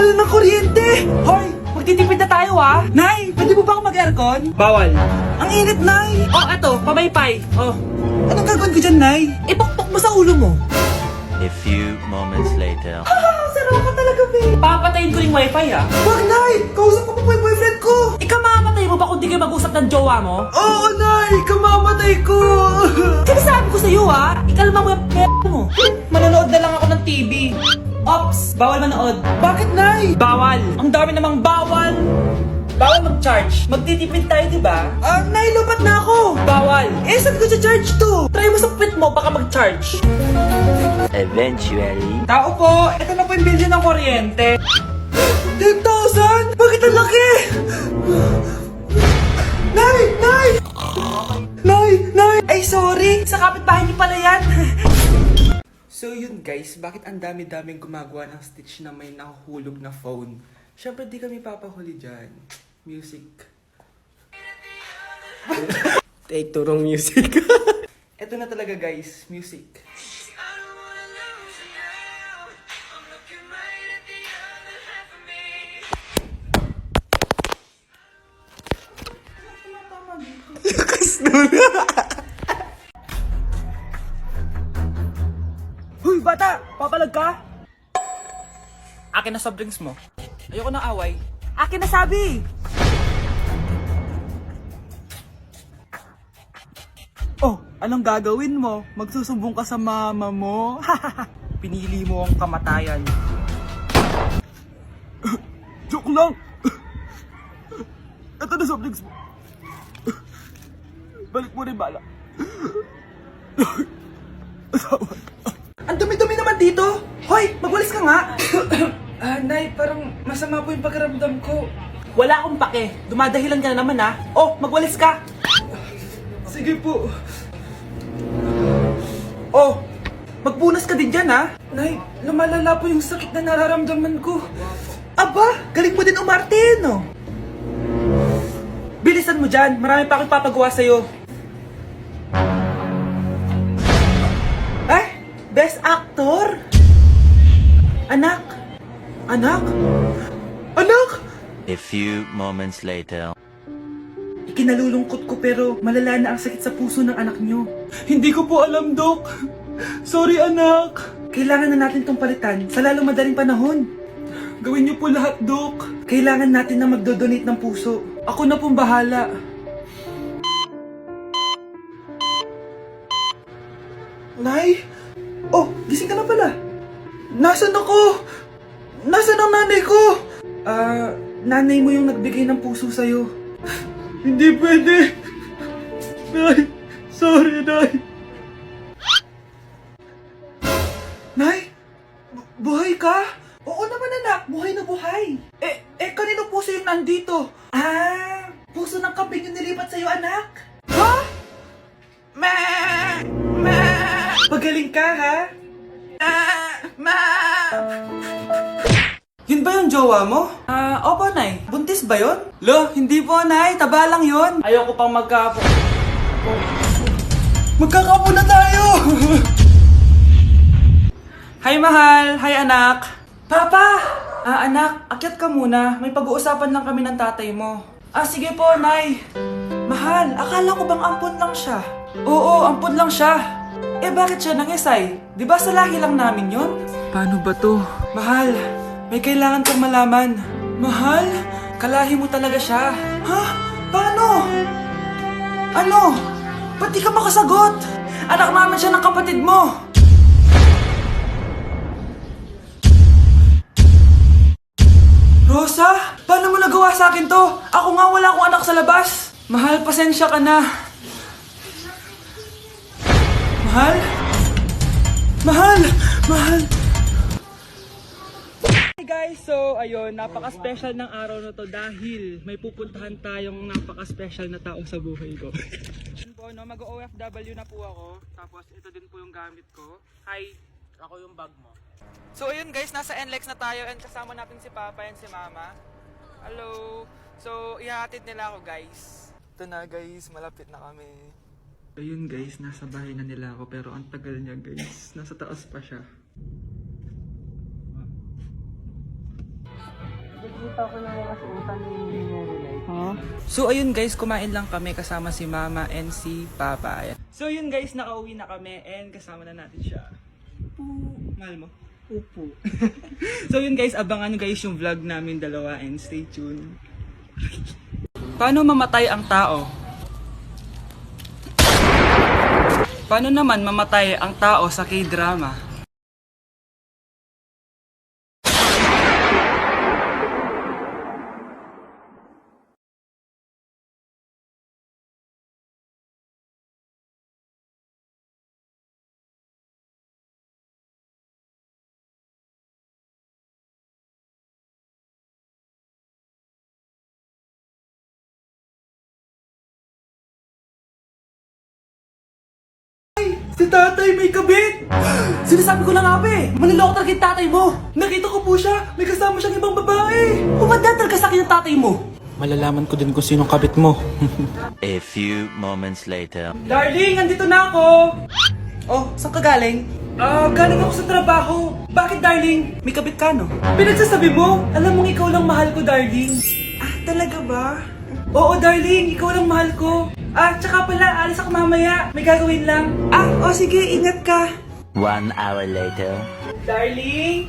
na ng kuryente! Hoy! Magtitipid na tayo Nay, pwede mo ba ako mag-aircon? Bawal. Ang init, Nay! Oh, eto, pamaypay. Oh. Anong gagawin ko dyan, Nay? Ipokpok mo sa ulo mo. A few moments later. Sarap ka talaga, babe! Papatayin ko yung wifi Wag, Nay! Kausap ko pa po yung boyfriend ko! Ikaw mamamatay mo ba kung di kayo mag-usap ng jowa mo? Oo, Nay! Kamamatay ko! Sinasabi ko sa'yo ikalma mo yung mo. Manonood na lang ako ng TV. Ops, bawal manood. Bakit, Nay? Bawal. Ang dami namang bawal. Bawal mag-charge. Magtitipid tayo, di ba? Nay, lupat na ako! Bawal. Saan ko charge to? Try mo sa puwit mo, baka mag-charge. Eventually. Tao po, ito na po yung bill ng kuryente. 10,000? Bakit ang laki? Nay! Nay! Nay! Nay! Ay, sorry! Sa kapitbahay niyo pala yan. So yun guys, bakit ang dami-daming gumagawa ng stitch na may nahuhulog na phone? Siyempre di kami papahuli dyan. Music. Take to wrong music. Ito na talaga guys, music. Huy, bata! Papalag ka? Akin na soft drinks mo. Ayoko ng away. Akin na sabi! Oh, anong gagawin mo? Magsusumbong ka sa mama mo? Pinili mo ang kamatayan. Joke lang! Ito na soft drinks mo. Balik mo rin bala. Ang dumi-dumi naman dito! Hoy, magwalis ka nga! Nay, parang masama po yung pakiramdam ko. Wala akong pake. Dumadahilan ka na naman Oh, magwalis ka! Sige po. Oh, magpunas ka din dyan Nay, lumalala po yung sakit na nararamdaman ko. Aba, galing mo din umarte no? Bilisan mo dyan, marami pa akong papagawa sa'yo. Best actor? Anak? Anak? Anak? A few moments later. Ikinalulungkot ko pero malala na ang sakit sa puso ng anak nyo. Hindi ko po alam, Dok. Sorry, anak. Kailangan na natin tong palitan sa lalong madaling panahon. Gawin niyo po lahat, Dok. Kailangan natin na magdodonate ng puso. Ako na pong bahala. Nay? Oh, gising ka na pala. Nasaan ako? Nasaan ang nanay ko? Nanay mo yung nagbigay ng puso sa'yo. Hindi pwede. Nay, sorry, Nay. Nay? Buhay ka? Oo naman anak, buhay na buhay. Kanino puso yung nandito? Puso ng kambing yung nilipat sa'yo anak. Ha? Pagaling ka ha? Yun ba yung jowa mo? Opo nay, buntis ba yun? Lo, hindi po, Nay. Taba lang yun. Ayoko pang Magkakapo na tayo! Hi mahal, hi anak. Papa! Anak, akyat ka muna. May pag-uusapan lang kami ng tatay mo. Sige po, Nay. Mahal, akala ko bang ampon lang siya? Oo, ampon lang siya. Bakit siya nangisay? Di ba sa lahi lang namin yun? Paano ba to? Mahal, may kailangan kang malaman. Mahal? Kalahi mo talaga siya. Ha? Paano? Ano? Ba't di ka makasagot? Anak naman siya ng kapatid mo. Rosa, paano mo nagawa sa akin to? Ako nga wala akong anak sa labas. Mahal, pasensya ka na. Mahal? Mahal! Mahal! Hey guys, so ayun, napaka-special ng araw na to dahil may pupuntahan tayong napaka-special na tao sa buhay ko. Yun po, no, mag-OFW na po ako. Tapos ito din po yung gamit ko. Hi! Ako yung bag mo. So ayun guys, nasa NLEX na tayo and kasama natin si Papa and si Mama. Hello! So ihahatid nila ako guys. Ito na guys, malapit na kami. Ayun guys, nasa bahay na nila ako pero ang tagal niya guys. Nasa taas pa siya. Nakikita ko na mga suotan ni Renee. Huh? So ayun guys, kumain lang kami kasama si Mama and si Papa. Ayan. So yun guys, nakauwi na kami and kasama na natin siya. Mahal mo? Upo. So yun guys, abangan nyo guys yung vlog namin dalawa and stay tuned. Paano mamatay ang tao? Paano naman mamatay ang tao sa K-drama? Si tatay may kabit! Sinasabi ko na nga ba eh, maniloko talaga yung tatay mo! Nakita ko po siya, may kasama siyang ibang babae! Umanda talaga sa akin yung tatay mo! Malalaman ko din kung sinong kabit mo. A few moments later. Darling, andito na ako! Oh, saan ka galing? Galing ako sa trabaho. Bakit, darling? May kabit ka, no? Pinagsasabi mo? Alam mong ikaw lang mahal ko, darling. Talaga ba? Oo, darling, ikaw lang mahal ko. Tsaka pala, alis ako mamaya. May gagawin lang. Sige, ingat ka! 1 hour later. Darling?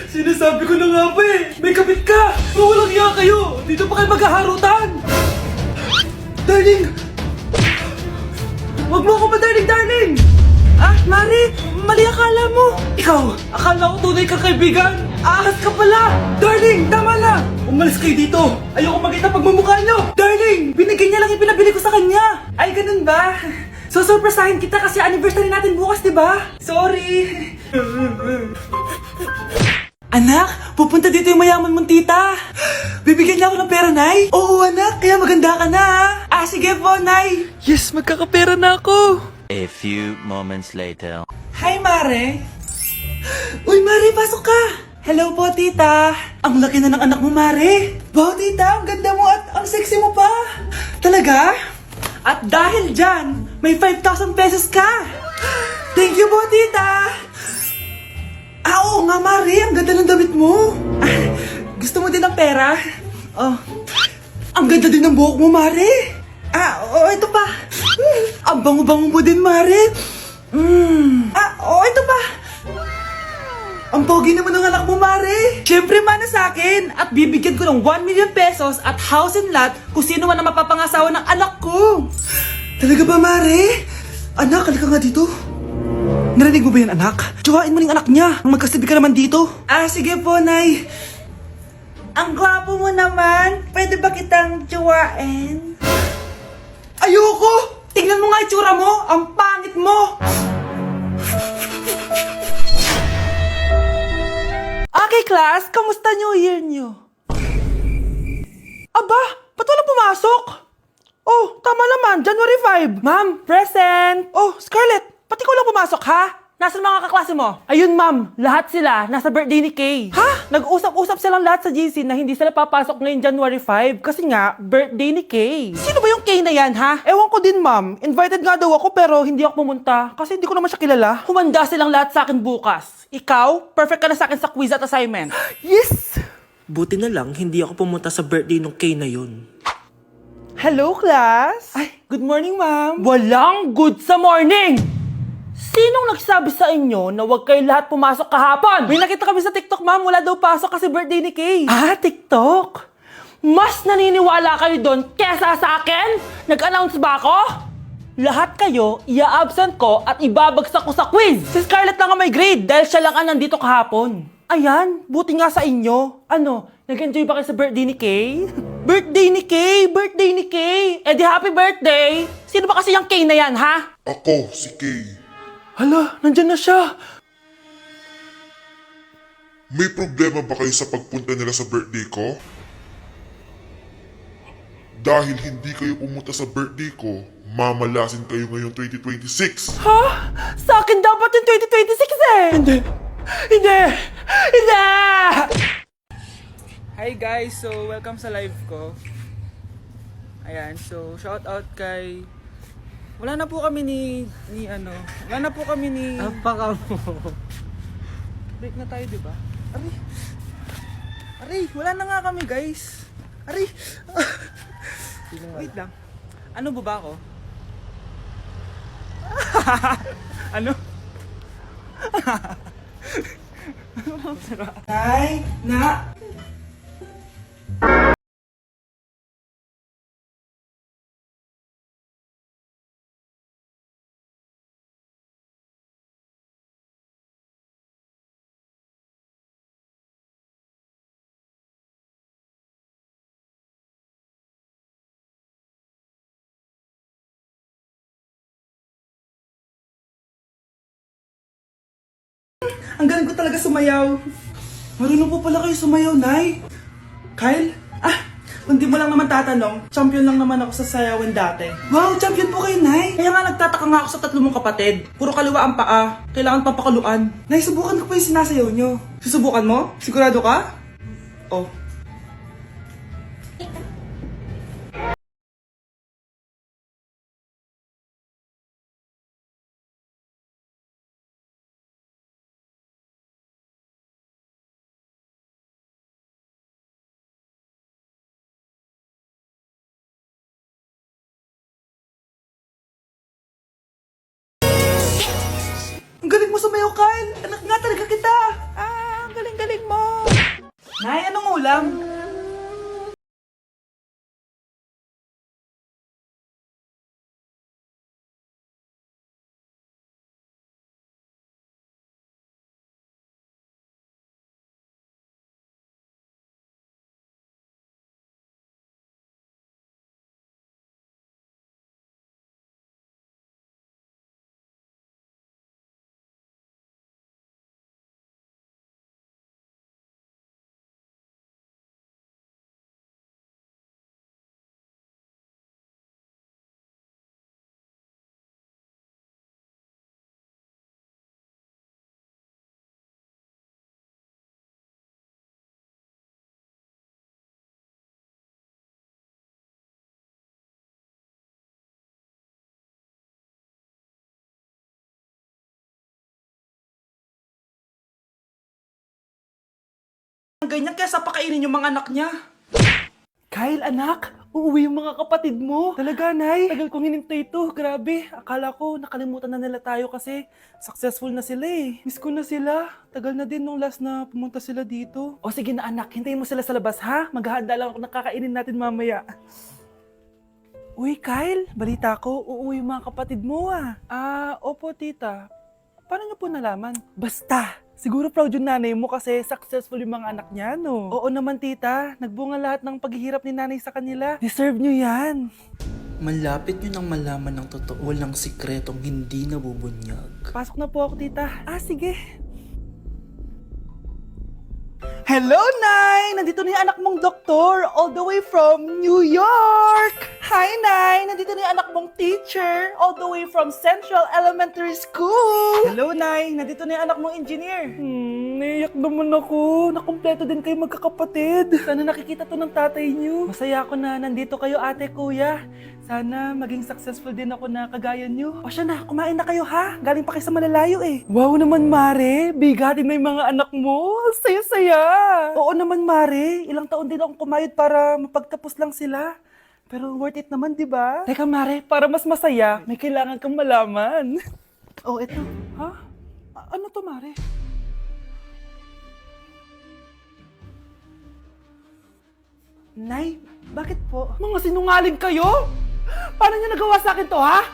Sinasabi ko na nga ba eh, may kabit ka! Mawalang iya kayo! Dito pa kayo maghaharutan! Darling! Huwag mo ako ba, darling! Mari! Mali akala mo! Ikaw! Akala ko tunay kang kaibigan! Ahas ka pala! Darling! Tama na! Umalis kayo dito! Ayoko makita pagmumukha nyo! Darling! Binigay niya lang yung pinabili ko sa kanya! Ay, ganun ba? So, surpresahin kita kasi anniversary natin bukas, di ba? Sorry! Anak, pupunta dito yung mayaman mong tita. Bibigyan niya ako ng pera, Nay. Oo, anak, kaya maganda ka na. Sige po, Nay. Yes, magkakapera na ako. A few moments later. Hi, Mare. Uy, Mare, pasok ka. Hello po, tita. Ang laki na ng anak mo, Mare. Wow, tita, ang ganda mo at ang sexy mo pa. Talaga? At dahil dyan, may 5,000 pesos ka. Thank you po, tita. Oo nga, Mari. Ang ganda ng damit mo. Gusto mo din ng pera? Ang ganda din ng buhok mo, Mari. Ito pa. Ang bango-bango mo din, Mari. Ito pa. Ang pogi naman ng anak mo, Mari. Siyempre, mana sa akin. At bibigyan ko ng 1 million pesos at house and lot kung sino man ang mapapangasawa ng anak ko. Talaga ba, Mari? Anak, halika nga dito. Narinig mo ba yan, anak? Tsuhain mo ng anak niya. Magkasibi ka naman dito. Sige po, Nay. Ang gwapo mo naman. Pwede ba kitang tsuhain? Ayoko! Tingnan mo nga itsura mo. Ang pangit mo. Okay, class. Kamusta New Year niyo? Aba, ba't wala pumasok? Oh, tama naman. January 5. Ma'am, present. Oh, Scarlett. Pati ko lang pumasok, ha? Nasaan mga kaklase mo? Ayun, ma'am. Lahat sila. Nasa birthday ni Kay. Ha? Nag-usap-usap silang lahat sa GC na hindi sila papasok ngayon January 5 kasi nga, birthday ni Kay. Sino ba yung Kay na yan, ha? Ewan ko din, ma'am. Invited nga daw ako pero hindi ako pumunta kasi hindi ko naman siya kilala. Humanda silang lahat sa akin bukas. Ikaw, perfect ka na sa akin sa quiz at assignment. Yes! Buti na lang, hindi ako pumunta sa birthday nung Kay na yun. Hello, class! Ay, good morning, ma'am. Walang good sa morning! Sinong nagsabi sa inyo na huwag kayo lahat pumasok kahapon? May nakita kami sa TikTok, ma'am. Wala daw pasok kasi birthday ni Kay. TikTok? Mas naniniwala kayo doon kesa sa akin? Nag-announce ba ako? Lahat kayo, ia-absent ko at ibabagsak ko sa quiz. Si Scarlett lang ang may grade dahil siya lang ang nandito kahapon. Ayan, buti nga sa inyo. Ano, nag-enjoy ba kayo sa birthday ni Kay? Birthday ni Kay! Birthday ni Kay! Eh di happy birthday! Sino ba kasi yung Kay na yan, ha? Ako, si Kay. Hala, nandyan na siya. May problema ba kayo sa pagpunta nila sa birthday ko? Dahil hindi kayo pumunta sa birthday ko, mamalasin kayo ngayong 2026. Ha? Sa akin dapat yung 2026 eh! Hindi! Hindi! Hindi! Hi guys! So, welcome sa live ko. Ayan, so shout out kay... Wala na po kami wala na po kami ni... Apaka mo. Break na tayo, di ba? Aray, wala na nga kami, guys. Aray. Wait lang. Ano ba ako? Ano? Nay, na. Ang galing ko talaga sumayaw. Marunong po pala kayo sumayaw, Nay. Kyle? Kung di mo lang naman tatanong, champion lang naman ako sa sayawan dati. Wow, champion po kayo, Nay. Kaya nga nagtataka nga ako sa tatlo mong kapatid. Puro kaliwa ang paa. Kailangan papakaluan. Nay, subukan ko pa yung sinasayaw nyo. Susubukan mo? Sigurado ka? Oh. Ang galing mo sumayaw, Kyle! Anak nga talaga kita! Ang galing-galing mo! Nay, anong ulam? Ganyan kaya sa pakainin yung mga anak niya. Kyle, anak, uuwi yung mga kapatid mo. Talaga, Nay? Tagal kong hinintay ito. Grabe, akala ko nakalimutan na nila tayo kasi successful na sila eh. Miss ko na sila. Tagal na din nung last na pumunta sila dito. O sige na anak, hintayin mo sila sa labas ha. Maghahanda lang ako ng kakainin natin mamaya. Uy, Kyle, balita ko, uuwi yung mga kapatid mo ah. Opo tita. Paano niyo po nalaman? Basta! Siguro proud yung nanay mo kasi successful yung mga anak niya, no? Oo naman, tita. Nagbunga lahat ng paghihirap ni nanay sa kanila. Deserve nyo yan. Malapit nyo nang malaman ng totoo, walang sikretong hindi nabubunyag. Pasok na po ako, tita. Sige. Hello, Nay! Nandito na yung anak mong doktor all the way from New York! Hi, Nay! Nandito na yung anak mong teacher all the way from Central Elementary School! Hello, Nay! Nandito na yung anak mong engineer! Naiyak naman ako. Nakumpleto din kayo magkakapatid. Sana nakikita to ng tatay niyo. Masaya ako na nandito kayo, ate, kuya. Sana maging successful din ako na kagaya niyo. O siya na, kumain na kayo ha? Galing pa kayo sa malalayo eh. Wow naman, Mare. Bigatin na yung mga anak mo. Saya-saya. Oo naman, Mare. Ilang taon din akong kumayod para mapagtapos lang sila. Pero worth it naman, di ba? Teka, Mare, para mas masaya, may kailangan kang malaman. Oh, eto. Ha? Ano to, Mare? Nay, bakit po? Mga sinungaling kayo? Paano niyo nagawa sa akin to, ha?